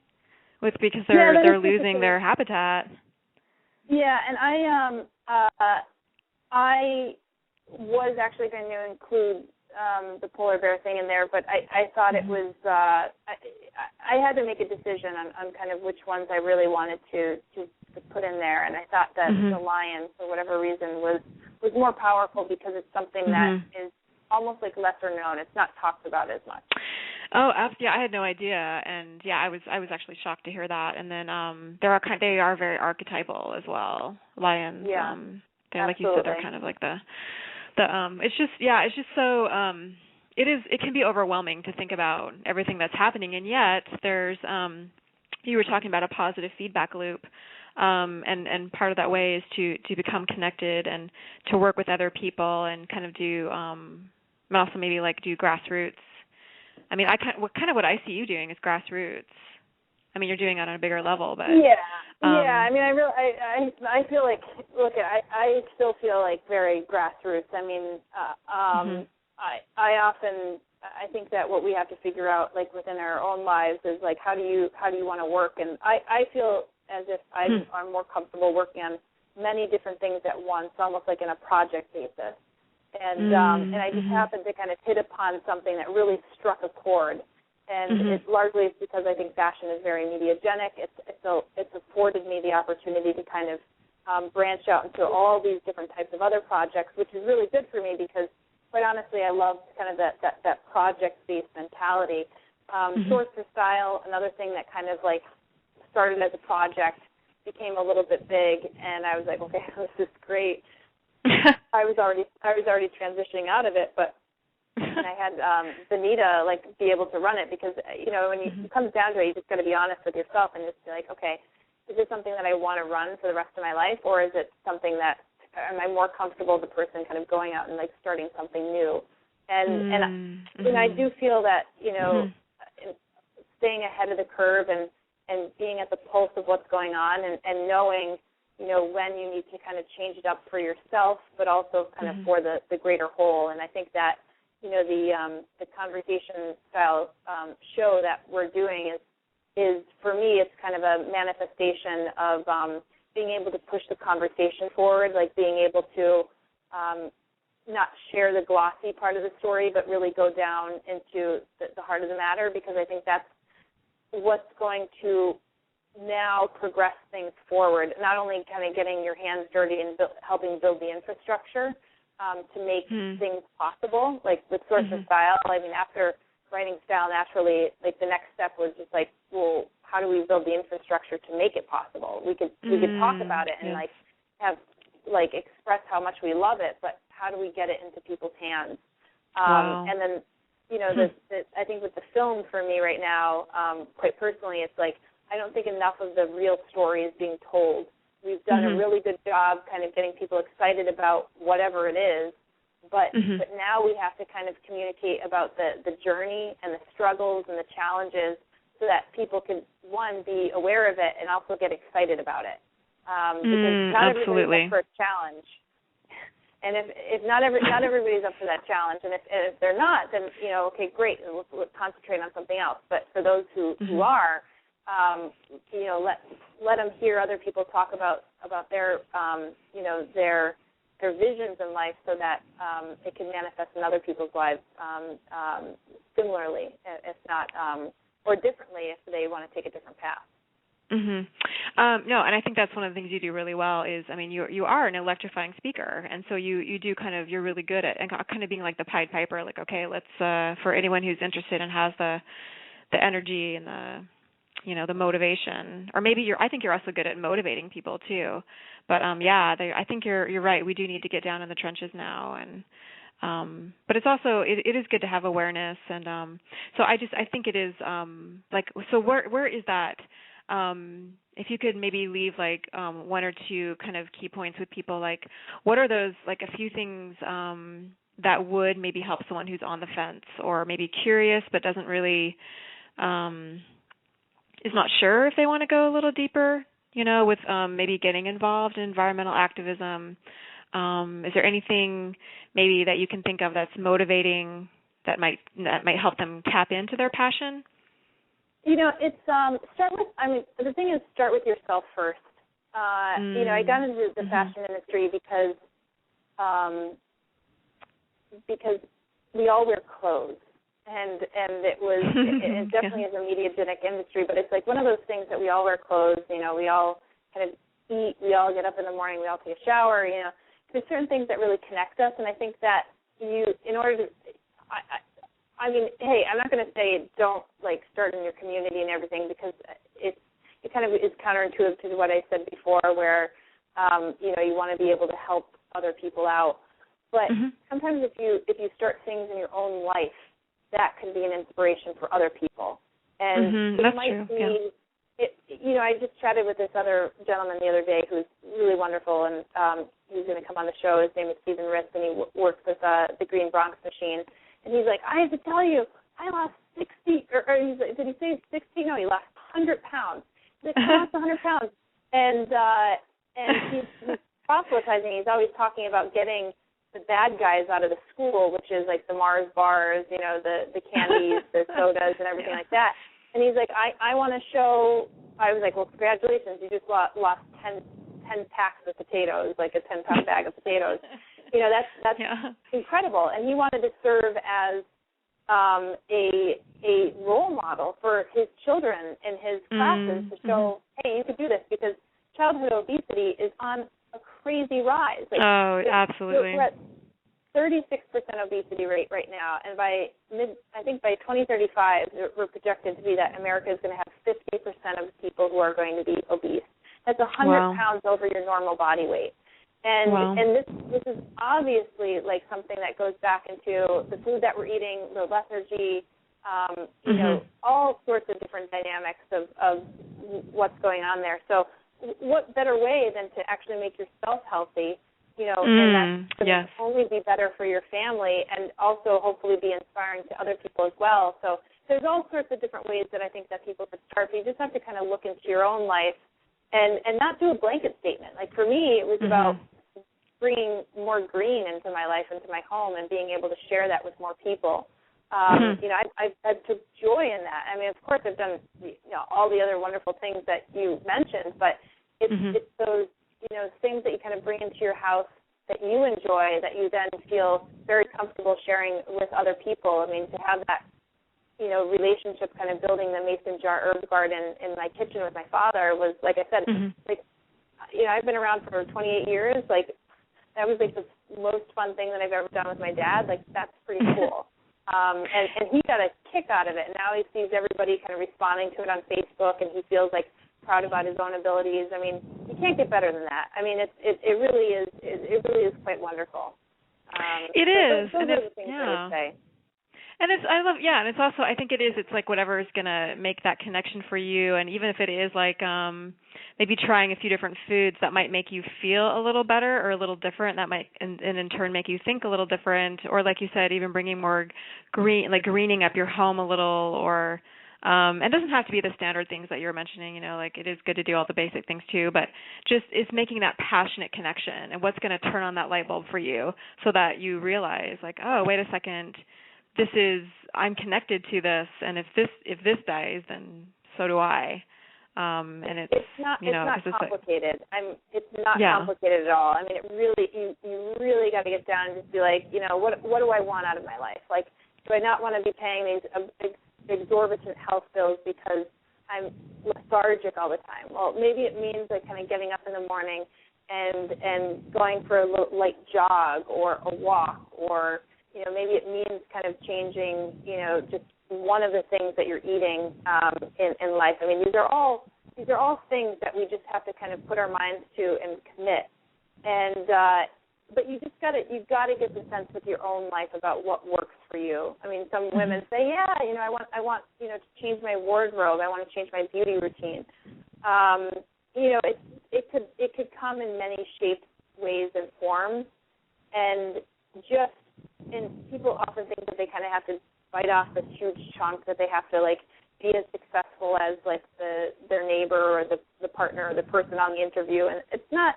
Because they're losing their habitat. Yeah, and I was actually going to include the polar bear thing in there, but I thought it was I had to make a decision on kind of which ones I really wanted to put in there, and I thought that the lion, for whatever reason, was more powerful because it's something that is almost like lesser known. It's not talked about as much. Oh, yeah, I had no idea, and yeah, I was actually shocked to hear that. And then they are very archetypal as well. Lions, yeah, they're like you said, they're kind of like the it's just so it can be overwhelming to think about everything that's happening, and yet there's you were talking about a positive feedback loop, and part of that way is to become connected and to work with other people and kind of do and also maybe like do grassroots. I mean, what I see you doing is grassroots. I mean, you're doing it on a bigger level, but I mean, I feel like, look, I still feel like very grassroots. I mean, I think that what we have to figure out, like within our own lives, is like how do you want to work? And I feel as if I'm more comfortable working on many different things at once, almost like in a project basis. And I just happened to kind of hit upon something that really struck a chord. And it's largely because I think fashion is very mediagenic. It's afforded me the opportunity to kind of branch out into all these different types of other projects, which is really good for me because, quite honestly, I love kind of that project-based mentality. Source for Style, another thing that kind of like started as a project, became a little bit big, and I was like, okay, this is great. I was already transitioning out of it, but and I had Benita be able to run it, because when it comes down to it, you just got to be honest with yourself and just be like, okay, is this something that I want to run for the rest of my life, or is it something that am I more comfortable the person kind of going out and starting something new? And I do feel that staying ahead of the curve and being at the pulse of what's going on and knowing when you need to kind of change it up for yourself, but also kind of for the greater whole. And I think that, the conversation style show that we're doing is for me, it's kind of a manifestation of being able to push the conversation forward, being able to not share the glossy part of the story, but really go down into the heart of the matter, because I think that's what's going to now progress things forward, not only kind of getting your hands dirty and helping build the infrastructure to make things possible, with Source and Style. I mean, after writing Style Naturally, the next step was just well, how do we build the infrastructure to make it possible? We could talk about it and have express how much we love it, but how do we get it into people's hands? Wow. And then, I think with the film for me right now, quite personally, it's I don't think enough of the real story is being told. We've done a really good job kind of getting people excited about whatever it is, but now we have to kind of communicate about the journey and the struggles and the challenges so that people can, one, be aware of it and also get excited about it. Because not everybody's up for a challenge. And if not everybody's up for that challenge, and if they're not, then, okay, great, we'll concentrate on something else. But for those who are, let them hear other people talk about their their visions in life, so that it can manifest in other people's lives similarly, if not or differently, if they want to take a different path. No, and I think that's one of the things you do really well is, I mean, you are an electrifying speaker, and so you do you're really good at kind of being like the Pied Piper, okay, let's, for anyone who's interested and has the energy and the motivation, or maybe I think you're also good at motivating people too, but I think you're right, we do need to get down in the trenches now, and but it's also it is good to have awareness, and so I think it is so where is that? If you could maybe leave one or two kind of key points with people, what are those a few things that would maybe help someone who's on the fence or maybe curious but doesn't really is not sure if they want to go a little deeper, with maybe getting involved in environmental activism. Is there anything maybe that you can think of that's motivating that might help them tap into their passion? It's start with. I mean, the thing is, start with yourself first. I got into the fashion industry because we all wear clothes, and it was it definitely is a mediagenic industry, but it's one of those things that we all wear clothes. We all kind of eat. We all get up in the morning. We all take a shower. There's certain things that really connect us, and I think that in order to, I mean, hey, I'm not going to say don't start in your community and everything, because it kind of is counterintuitive to what I said before, where you want to be able to help other people out. But sometimes if you start things in your own life, that can be an inspiration for other people. And it that's might true. be, I just chatted with this other gentleman the other day who's really wonderful, and he's going to come on the show. His name is Stephen Risk, and he works with the Green Bronx Machine. And he's like, I have to tell you, I lost 60, or did he say 60? No, he lost 100 pounds. He's like, I lost 100 pounds. And he's proselytizing. He's always talking about getting the bad guys out of the school, which is the Mars bars, the candies, the sodas, and everything like that. And he's like, I want to show. I was like, well, congratulations, you just lost 10 packs of potatoes, a 10-pound bag of potatoes. That's incredible. And he wanted to serve as a role model for his children in his classes to show, hey, you could do this, because childhood obesity is on a crazy rise. Absolutely. We're at 36% obesity rate right now, and by 2035, we're projected to be that America is going to have 50% of people who are going to be obese. That's 100 Wow. pounds over your normal body weight. And Wow. and this is obviously like something that goes back into the food that we're eating, the lethargy, you know, all sorts of different dynamics of what's going on there. So what better way than to actually make yourself healthy, you know, and that's going to only be better for your family and also hopefully be inspiring to other people as well. So there's all sorts of different ways that I think that people could start. But you just have to kind of look into your own life and not do a blanket statement. Like for me, it was about bringing more green into my life, into my home, and being able to share that with more people. You know, I took joy in that. I mean, of course, I've done, you know, all the other wonderful things that you mentioned, but it's those, you know, things that you kind of bring into your house that you enjoy, that you then feel very comfortable sharing with other people. I mean, to have that, you know, relationship kind of building the mason jar herb garden in my kitchen with my father was, like I said, like, you know, I've been around for 28 years. Like, that was like the most fun thing that I've ever done with my dad. Like, that's pretty cool. And he got a kick out of it. Now he sees everybody kind of responding to it on Facebook, and he feels like proud about his own abilities. I mean, you can't get better than that. I mean, it really is. It really is quite wonderful. It is. Those are the things I would say. And it's also, I think it is, it's like whatever is going to make that connection for you. And even if it is like maybe trying a few different foods that might make you feel a little better or a little different, that might, and in turn make you think a little different. Or like you said, even bringing more green, like greening up your home a little, or it doesn't have to be the standard things that you're mentioning, you know, like it is good to do all the basic things too, but just it's making that passionate connection and what's going to turn on that light bulb for you so that you realize like, oh, wait a second, I'm connected to this, and if this dies, then so do I. And it's not, you know, it's not complicated. It's not complicated at all. I mean, it really, you really got to get down and just be like, you know, what do I want out of my life? Like, do I not want to be paying these exorbitant health bills because I'm lethargic all the time? Well, maybe it means like kind of getting up in the morning and going for a little light jog or a walk, or you know, maybe it means kind of changing, you know, just one of the things that you're eating in life. I mean, these are all things that we just have to kind of put our minds to and commit. And but you've got to get the sense with your own life about what works for you. I mean, some women say, yeah, you know, I want you know, to change my wardrobe. I want to change my beauty routine. You know, it could come in many shapes, ways, and forms, and people often think that they kind of have to bite off this huge chunk, that they have to like be as successful as like their neighbor or the partner or the person on the interview, and that's not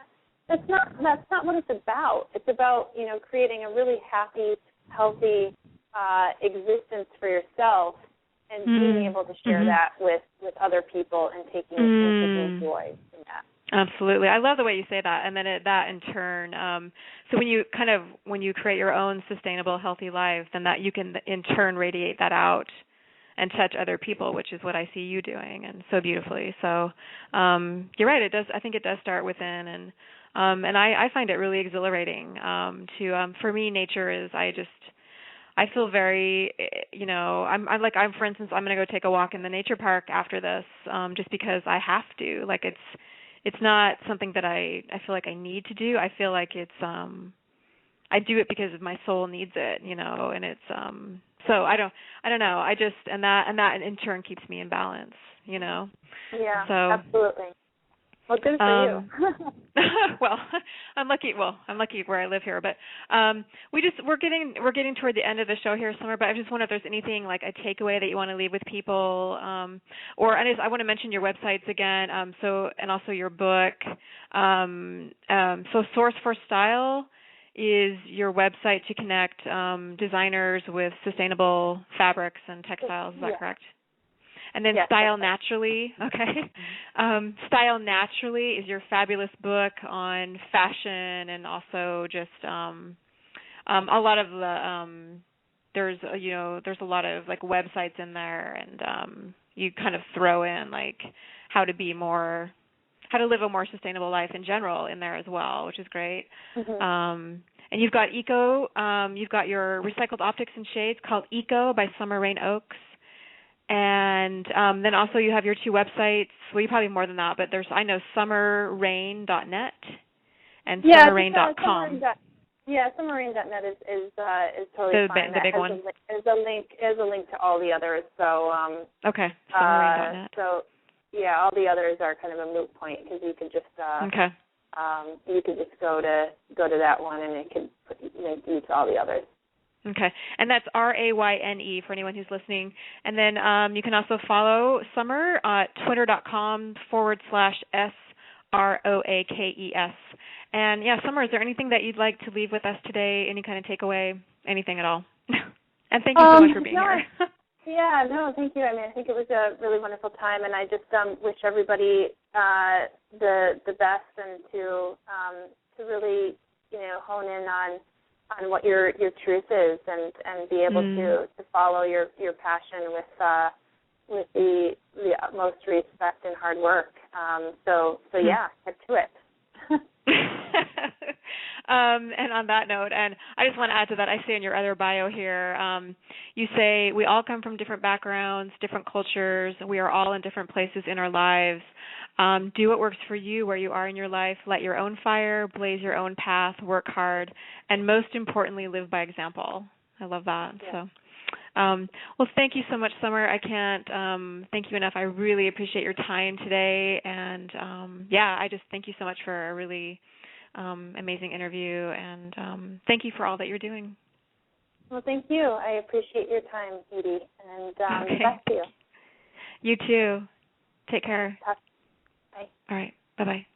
what it's about. It's about, you know, creating a really happy, healthy existence for yourself and being able to share that with other people and taking joy in that. Absolutely. I love the way you say that. And then that in turn, so when you create your own sustainable, healthy life, then that you can in turn radiate that out and touch other people, which is what I see you doing, and so beautifully. So you're right. It does. I think it does start within, and I find it really exhilarating. For me, nature is. I feel very, you know, for instance, I'm going to go take a walk in the nature park after this, just because I have to. Like it's not something that I feel like I need to do. I feel like it's I do it because my soul needs it, you know, and it's so I don't know. I just and that in turn keeps me in balance, you know. Yeah, so, absolutely. Well, good for you. Well, I'm lucky. Well, I'm lucky where I live here, but we're getting toward the end of the show here, Summer. But I just wonder if there's anything like a takeaway that you want to leave with people, or I want to mention your websites again. And also your book. So Source for Style is your website to connect designers with sustainable fabrics and textiles. Is that correct? And then Style Naturally, okay. Style Naturally is your fabulous book on fashion, and also just a lot of the there's a lot of like websites in there, and you kind of throw in like how to live a more sustainable life in general in there as well, which is great. And you've got you've got your recycled optics and shades called Eco by Rayne Oakes. And then also you have your two websites. Well, you probably have more than that, but I know summerrayne.net and summerrayne.com. Summerrayne.net is totally fine. The big one. There's a link to all the others. So okay, summerrayne.net. So yeah, all the others are kind of a moot point because you could just you could just go to that one and it could make you to all the others. Okay, and that's Rayne for anyone who's listening. And then you can also follow Summer at twitter.com/SROAKES. And yeah, Summer, is there anything that you'd like to leave with us today? Any kind of takeaway? Anything at all? And thank you so much for being here. Yeah, no, thank you. I mean, I think it was a really wonderful time, and I just wish everybody the best and to really hone in on what your truth is and be able to follow your passion with the utmost respect and hard work. So yeah, get to it. And on that note, and I just want to add to that, I say in your other bio here, you say we all come from different backgrounds, different cultures. We are all in different places in our lives. Do what works for you where you are in your life. Light your own fire, blaze your own path, work hard, and most importantly, live by example. I love that. Yeah. So, well, thank you so much, Summer. I can't thank you enough. I really appreciate your time today. And, I just thank you so much for a really amazing interview. And thank you for all that you're doing. Well, thank you. I appreciate your time, Edie. And best to you. You too. Take care. Bye. All right. Bye-bye.